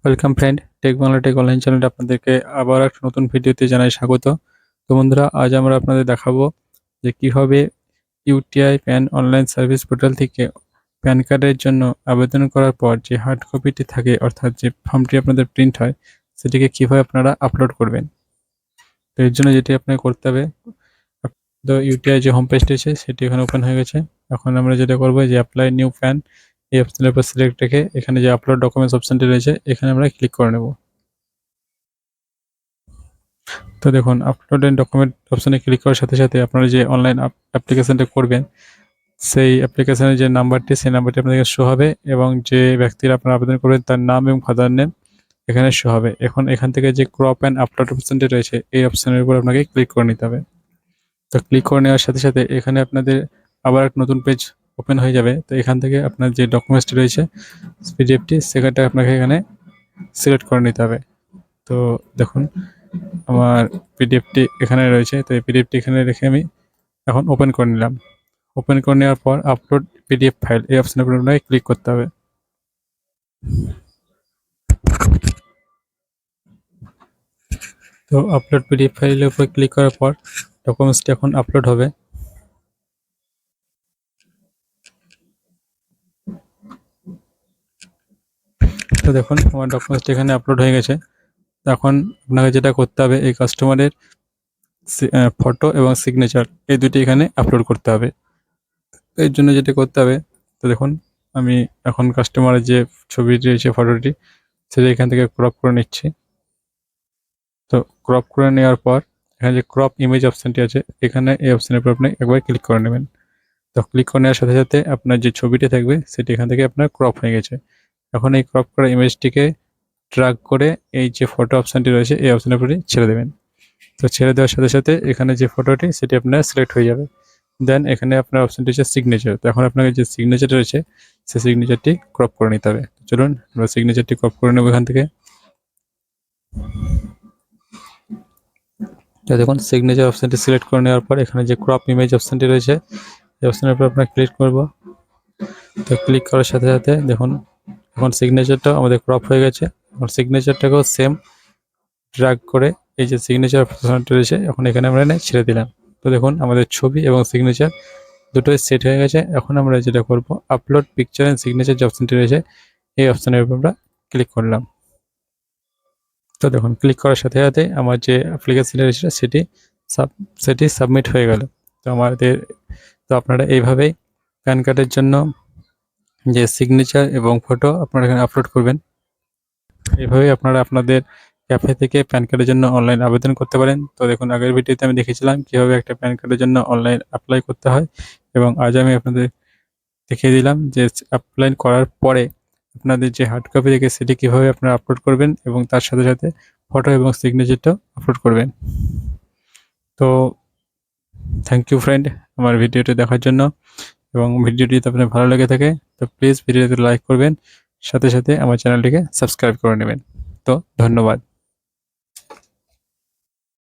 Welcome friend, tech Bangla tech online চ্যানেলে আপনাদেরকে আবার একটা নতুন ভিডিওতে জানাই স্বাগত। তো বন্ধুরা, আজ আমরা আপনাদের দেখাবো যে কিভাবে UTI pan online service portal থেকে প্যান কার্ডের জন্য আবেদন করার পর যে হার্ড কপিটি থাকে, অর্থাৎ যে ফর্মটি আপনাদের প্রিন্ট হয়, সেটিকে কিভাবে আপনারা আপলোড করবেন। তো এর জন্য যেটি আপনাকে করতে হবে, তো ইউটিআই যে হোম পেজটি আছে সেটি এখানে ওপেন হয়ে গেছে। এখন আমরা যেটা করবো যে অ্যাপ্লাই নিউ প্যান, এই অপশনের উপর সিলেক্ট রেখে এখানে যে আপলোড ডকুমেন্টস অপশনটি রয়েছে এখানে আমরা ক্লিক করে নেব। তো দেখুন, আপলোড এন্ড ডকুমেন্ট অপশনে ক্লিক করার সাথে সাথে আপনারা যে অনলাইন অ্যাপ্লিকেশনটা করবেন সেই অ্যাপ্লিকেশনের যে নাম্বারটি, সেই নাম্বারটি আপনাদের শো হবে এবং যে ব্যক্তির আপনারা আবেদন করবেন তার নাম এবং ফাদার নেম এখানে শো হবে। এখন এখান থেকে যে ক্রপ অ্যান্ড আপলোড অপশনটি রয়েছে এই অপশনের উপর আপনাকে ক্লিক করে নিতে হবে। তো ক্লিক করে নেওয়ার সাথে সাথে এখানে আপনাদের আবার একটা নতুন পেজ ওপেন হয়ে যাবে। তো এখান থেকে আপনার যে ডকুমেন্টসটি রয়েছে পিডিএফটি, সেখানটা আপনাকে এখানে সিলেক্ট করে নিতে হবে। তো দেখুন, আমার পিডিএফটি এখানে রয়েছে। তো এই পিডিএফটি এখানে রেখে আমি এখন ওপেন করে নিলাম। ওপেন করে নেওয়ার পর আপলোড পিডিএফ ফাইল এই অপশনের উপর আপনাকে ক্লিক করতে হবে। তো আপলোড পিডিএফ ফাইলের উপর ক্লিক করার পর ডকুমেন্টসটি এখন আপলোড হবে। তো দেখুন, আমার ডকুমেন্টসটি এখানে আপলোড হয়ে গেছে। এখন আপনাকে যেটা করতে হবে, এই কাস্টমারের ফটো এবং সিগনেচার এই দুটি এখানে আপলোড করতে হবে। এর জন্য যেটা করতে হবে, তো দেখুন, আমি এখন কাস্টমারের যে ছবিটি রয়েছে, ফটোটি, সেটা এখান থেকে ক্রপ করে নিচ্ছি। তো ক্রপ করে নেওয়ার পর এখানে যে ক্রপ ইমেজ অপশানটি আছে, এখানে এই অপশানের উপর আপনি একবার ক্লিক করে নেবেন। তো ক্লিক করে নেওয়ার সাথে সাথে আপনার যে ছবিটি থাকবে সেটি এখান থেকে আপনার ক্রপ হয়ে গেছে। এখন এই ক্রপ করা ইমেজটিকে ড্র্যাগ করে এই যে ফটো অপশানটি রয়েছে এই অপশানের উপরে ছেড়ে দেবেন। তো ছেড়ে দেওয়ার সাথে সাথে এখানে যে ফটোটি সেটি আপনার সিলেক্ট হয়ে যাবে। দেন এখানে আপনার অপশানটি হচ্ছে সিগনেচার। তো এখন আপনাকে যে সিগনেচার রয়েছে সেই সিগনেচারটি ক্রপ করে নিতে হবে। চলুন আমরা সিগনেচারটি ক্রপ করে নেব এখান থেকে। তো দেখুন, সিগনেচার অপশানটি সিলেক্ট করে নেওয়ার পর এখানে যে ক্রপ ইমেজ অপশানটি রয়েছে এই অপশানের উপর আমরা ক্লিক করব। তো ক্লিক করার সাথে সাথে দেখুন, এখন সিগনেচারটাও আমাদের ক্রপ হয়ে গেছে। এখন সিগনেচারটাকেও সেম ড্র্যাগ করে এই যে সিগনেচার অপশানটি রয়েছে এখন এখানে আমরা ছেড়ে দিলাম। তো দেখুন, আমাদের ছবি এবং সিগনেচার দুটোই সেট হয়ে গেছে। এখন আমরা যেটা করব, আপলোড পিকচার অ্যান্ড সিগনেচার যে অপশানটি রয়েছে এই অপশানের উপর আমরা ক্লিক করলাম। তো দেখুন, ক্লিক করার সাথে সাথে আমার যে অ্যাপ্লিকেশনটি রয়েছে সেটি সাবমিট হয়ে গেল। তো আপনারা এইভাবেই প্যান কার্ডের জন্য যে সিগনেচার এবং ফটো আপনারা এখানে আপলোড করবেন। এইভাবেই আপনারা আপনাদের ক্যাফে থেকে প্যান কার্ডের জন্য অনলাইন আবেদন করতে পারেন। তো দেখুন, আগের ভিডিওতে আমি দেখেছিলাম কীভাবে একটা প্যান কার্ডের জন্য অনলাইন অ্যাপ্লাই করতে হয়, এবং আজ আমি আপনাদের দেখিয়ে দিলাম যে অ্যাপ্লাই করার পরে আপনাদের যে হার্ড কপি থেকে সেটি কীভাবে আপনারা আপলোড করবেন এবং তার সাথে সাথে ফটো এবং সিগনেচারটাও আপলোড করবেন। তো থ্যাংক ইউ ফ্রেন্ড আমার ভিডিওটি দেখার জন্য, এবং ভিডিওটি যদি আপনার ভালো লেগে থাকে তো প্লিজ ভিডিওতে লাইক করবেন, সাথে সাথে আমার চ্যানেলটিকে সাবস্ক্রাইব করে নেবেন। তো ধন্যবাদ।